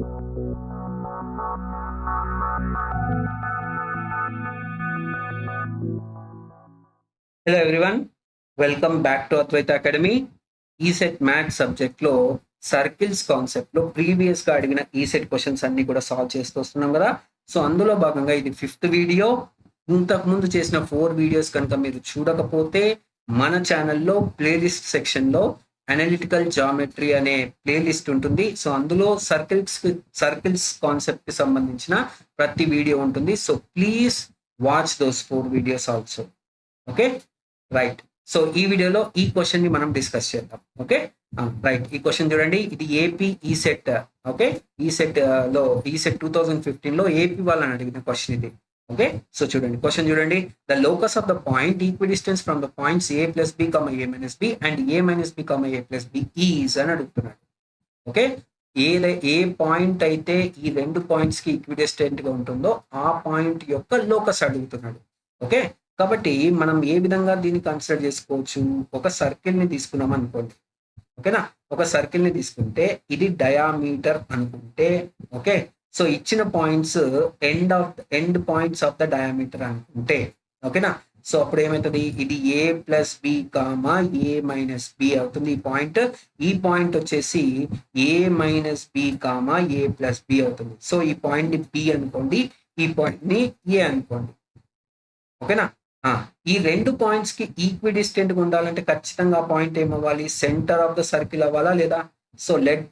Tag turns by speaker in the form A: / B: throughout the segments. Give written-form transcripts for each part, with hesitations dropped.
A: Hello everyone, welcome back to Advaita Academy. ECET maths subject లో circles concept లో previous గా అడిగిన ECET questions అన్ని కూడా సాల్వ్ చేస్తూ వస్తున్నాం కదా. సో అందులో భాగంగా ఇది 5th వీడియో. ఇంతకు ముందు చేసిన 4 వీడియోస్ కనుక మీరు చూడకపోతే మన ఛానల్లో ప్లేలిస్ట్ సెక్షన్ లో అనలిటికల్ జామెట్రీ అనే ప్లేలిస్ట్ ఉంటుంది. సో అందులో సర్కిల్స్ కాన్సెప్ట్ కి సంబంధించిన ప్రతి వీడియో ఉంటుంది. So please watch those 4 videos also. Okay, right. So ఈ వీడియోలో ఈ క్వశ్చన్ ని మనం డిస్కస్ చేద్దాం. Okay, right. ఈ క్వశ్చన్ చూడండి, ఇది ఏపీ ఈసెట్. ఓకే, ఈసెట్ లో ఈసెట్ 2015 లో ఏపీ వాళ్ళని అడిగిన క్వశ్చన్ ఇది. ఓకే, సో చూడండి క్వశ్చన్ చూడండి. The locus of the point equidistance from the points A plus B comma A minus B and A minus B comma A plus B is అని అడుగుతున్నాడు. Okay, ఏ point అయితే ఈ రెండు points కి equidistant గా ఉంటుందో ఆ పాయింట్ యొక్క లోకస్ అడుగుతున్నాడు. ఓకే, కాబట్టి మనం ఏ విధంగా దీన్ని కన్సిడర్ చేసుకోవచ్చు? ఒక సర్కిల్ ని తీసుకున్నాం అనుకోండి. ఓకేనా, ఒక సర్కిల్ ని తీసుకుంటే ఇది డయామీటర్ అనుకుంటే, ఓకే, సో ఇచ్చిన points end points of the diameter అనుకుంటే, ఓకేనా, సో అప్పుడు ఏమవుతుంది? ఇది ఏ ప్లస్ బి కామా ఏ మైనస్ బి అవుతుంది. ఈ పాయింట్ వచ్చేసి ఏ మైనస్ బి కామా ఏ ప్లస్ బి అవుతుంది. సో ఈ పాయింట్ ని బి అనుకోండి, ఈ పాయింట్ ని ఏ అనుకోండి. ఓకేనా, ఈ రెండు పాయింట్స్ కి ఈక్విడిస్టెంట్ గా ఉండాలంటే ఖచ్చితంగా ఆ పాయింట్ ఏమవ్వాలి? సెంటర్ ఆఫ్ ద సర్కిల్ అవ్వాలా లేదా? So let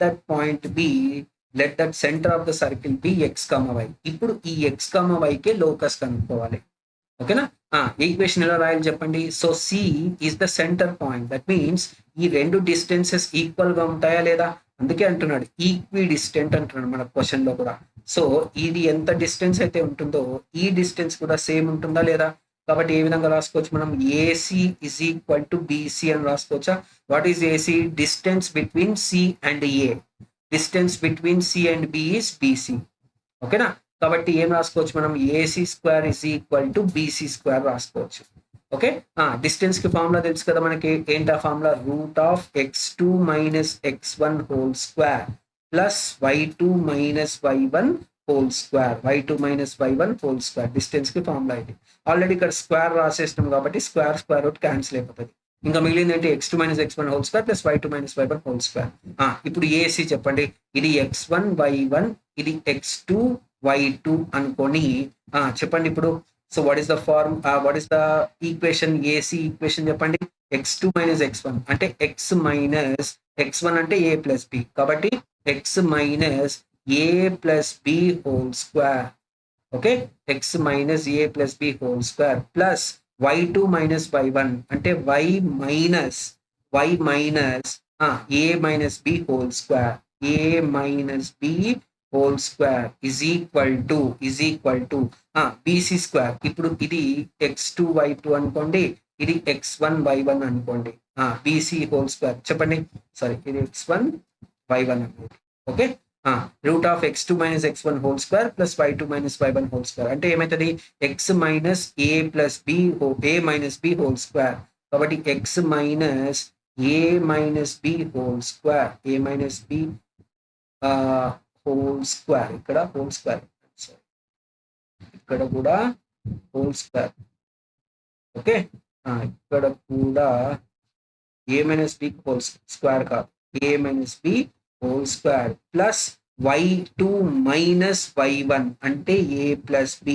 A: that centre of the circle be x comma y. ఇప్పుడు ఈ ఎక్స్ కామా వై కే లోకస్ కనుక్కోవాలి. ఓకేనా, ఈక్వేషన్ ఎలా రాయాలి చెప్పండి. So C is the centre point. That means ఈ రెండు డిస్టెన్సెస్ ఈక్వల్ గా ఉంటాయా లేదా? అందుకే అంటున్నాడు ఈక్వి డిస్టెంట్ అంటున్నాడు మన క్వశ్చన్ లో కూడా. సో ఇది ఎంత డిస్టెన్స్ అయితే ఉంటుందో ఈ డిస్టెన్స్ కూడా సేమ్ ఉంటుందా లేదా? కాబట్టి ఏ విధంగా రాసుకోవచ్చు మనం? AC is equal to BC అని రాసుకోవచ్చా? What is AC? Distance between C and A. Distance between C and B is BC. ఓకేనా, కాబట్టి ఏం రాసుకోవచ్చు మనం? AC square is equal to BC square రాసుకోవచ్చు. ఓకే, డిస్టెన్స్ కి ఫార్ములా తెలుసు కదా మనకి. ఏంటి ఆ formula? Root of x2 minus x1 whole square plus y2 minus y1 whole square. y2 minus y1 whole square distance కి ఫార్ములా ఇది. Already ఇక్కడ స్క్వేర్ రాసేస్తాం కాబట్టి స్క్వేర్ రూట్ క్యాన్సిల్ అయిపోతుంది. ఇంకా మిగిలింది ఏంటి? x2 minus x1 whole square plus y2 minus y1 whole square. ఇప్పుడు AC చెప్పండి. ఇది x1 y1, ఇది x2 y2 అనుకొని చెప్పండి ఇప్పుడు. So what is the equation? AC equation చెప్పండి. x2 మైనస్ x1 అంటే x మైనస్ x1 అంటే a ప్లస్ బి, కాబట్టి x minus a plus b whole square. Okay, x minus a plus b whole square plus y2 minus y1 అంటే y minus a minus b whole square. a minus b whole square is equal to bc square. ఇప్పుడు ఇది x2 y2 అనుకోండి, ఇది x1 y1 అనుకోండి. bc whole square చెప్పండి. Sorry, ఇది x1 y1 అనుకోండి. Okay, route of x2 minus x1 whole square plus y2 minus y1 whole square అంటే ఏమవుతుంది? x minus a plus b a minus b whole square. కాబట్టి x minus a minus b whole square, a minus b whole square. ఇక్కడ whole square, ఇక్కడ కూడా whole square. Okay, ఇక్కడ కూడా a minus b whole square కాదు, a minus b whole square plus y2 minus y1 అంటే a plus b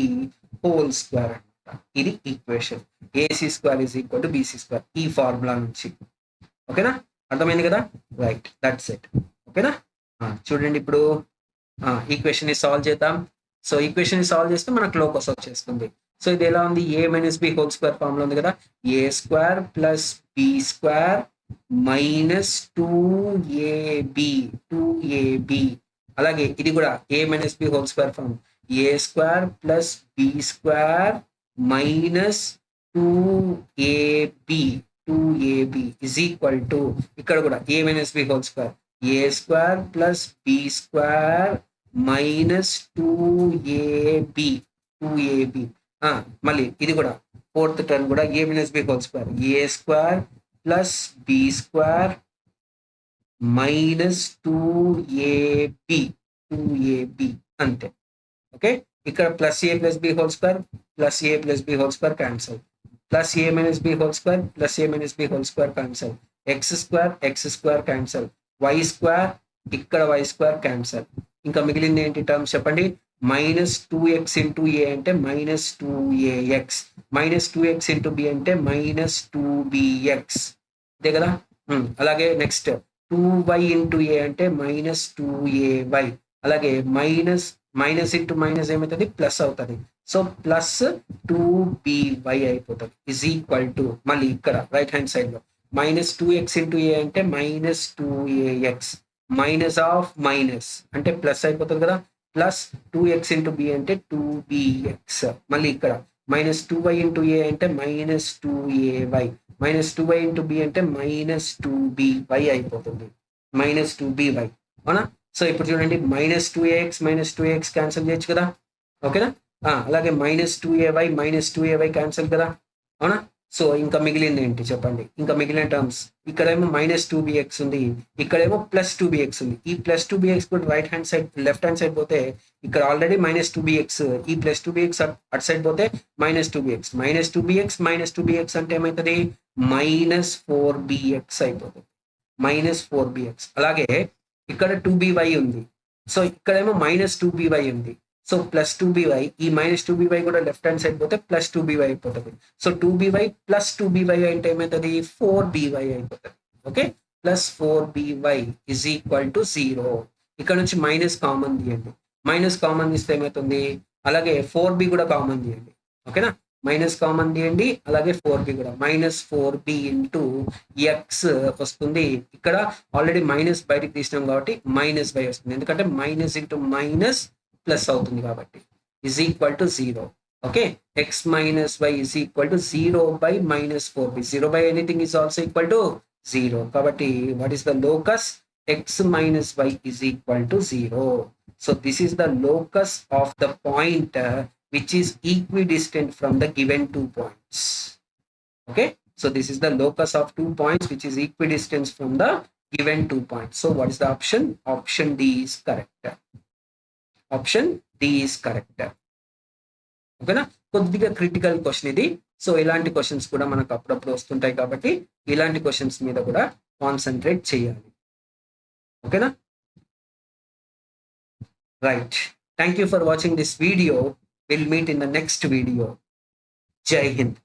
A: whole square అనమాట. ఇది equation. AC square is equal to BC square ఈ formula నుంచి. ఓకేనా, అర్థమైంది కదా? Right, that's it. ఓకేనా, చూడండి ఇప్పుడు ఈక్వేషన్ ని సాల్వ్ చేద్దాం. సో ఈక్వేషన్ ని సాల్వ్ చేస్తే మనకు లోకస్ వచ్చేస్తుంది. సో ఇది ఎలా ఉంది? A minus B whole square formula ఉంది కదా. A square plus B square minus 2ab. అలాగే ఇది కూడా A minus B whole square form. A square plus B square minus 2ab is equal to, ఇక్కడ కూడా A minus B whole square, A square plus B square minus 2ab. మళ్ళీ ఇది కూడా fourth term కూడా A minus B whole square, A square plus B square minus 2ab 2ab అంతే. Okay, ఇక్కడ plus a plus b whole square plus a plus b whole square cancel, plus a minus B whole square plus a minus B whole square cancel, x square cancel, y square ఇక్కడ y square cancel. ఇంకా మిగిలింది ఏంటి terms చెప్పండి? Minus 2x into a అంటే minus 2ax, minus 2x into b అంటే minus 2bx, అంతే కదా. అలాగే నెక్స్ట్ 2y ఇంటూ ఏ అంటే మైనస్ 2ay, అలాగే మైనస్ మైనస్ ఇంటూ మైనస్ ఏమవుతుంది? ప్లస్ అవుతుంది. సో ప్లస్ 2by అయిపోతుంది ఇజ్ ఈక్వల్ టు మళ్ళీ ఇక్కడ రైట్ హ్యాండ్ సైడ్ లో మైనస్ 2x ఇంటూ ఏ అంటే minus 2ax, minus of minus అంటే ప్లస్ అయిపోతుంది కదా, ప్లస్ 2x ఇంటూ బి అంటే 2bx, మళ్ళీ ఇక్కడ మైనస్ 2y ఇంటూ ఏ అంటే minus 2ay, minus 2y into b అంటే మైనస్ 2by అయిపోతుంది, మైనస్ 2by. అవునా? సో ఇప్పుడు చూడండి మైనస్ 2ax క్యాన్సిల్ చేయొచ్చు కదా, ఓకేనా. అలాగే మైనస్ 2ay క్యాన్సిల్ కదా, అవునా. సో ఇంకా మిగిలింది ఏంటి చెప్పండి? ఇంకా మిగిలిన టర్మ్స్ ఇక్కడేమో మైనస్ 2bx ఉంది, ఇక్కడేమో ప్లస్ 2bx ఉంది. ఈ ప్లస్ 2bx కూడా right hand side left hand side పోతే ఇక్కడ ఆల్రెడీ మైనస్ 2bx, ఈ ప్లస్ 2bx అటు సైడ్ పోతే మైనస్ 2bx అంటే ఏమవుతుంది? మైనస్ 4bx అయిపోతుంది, మైనస్ 4bx. అలాగే ఇక్కడ 2by ఉంది, సో ఇక్కడేమో మైనస్ 2by ఉంది, సో ప్లస్ 2by, ఈ మైనస్ 2by కూడా లెఫ్ట్ హ్యాండ్ సైడ్ పోతే ప్లస్ 2by అయిపోతుంది. సో 2by ప్లస్ 2by అంటే ఏమవుతుంది? 4by అయిపోతుంది. Okay, plus 4by is equal to 0. ఇక్కడ నుంచి మైనస్ కామన్ తీయండి, మైనస్ కామన్ తీస్తే ఏమవుతుంది? అలాగే 4b కూడా కామన్ తీయండి, ఓకేనా. మైనస్ కామన్ తీయండి, అలాగే 4b కూడా మైనస్ 4b ఇంటూ ఎక్స్ వస్తుంది. ఇక్కడ ఆల్రెడీ మైనస్ బయటకు తీసినాం కాబట్టి మైనస్ బై వస్తుంది, ఎందుకంటే మైనస్ ఇంటూ మైనస్ ప్లస్ అవుతుంది కాబట్టి is equal to 0. Okay, X minus y is equal to 0 by minus 4b. 0 by anything is also equal to 0. కాబట్టి what is the locus? X minus y is equal to 0. So this is the locus of the point which is equidistant from the given 2 points. Okay, so this is the locus of 2 points which is equidistant from the given 2 points. So what is the option? Option D is correct. Option D is correct. ఓకేనా, కొద్దిగా critical question ఇది. So ఇలాంటి questions కూడా మనకు అప్పుడప్పుడు వస్తుంటాయి కాబట్టి ఇలాంటి క్వశ్చన్స్ మీద కూడా కాన్సన్ట్రేట్ చేయాలి. ఓకేనా, right. Thank you for watching this video. We'll meet in the next video. Jai Hind.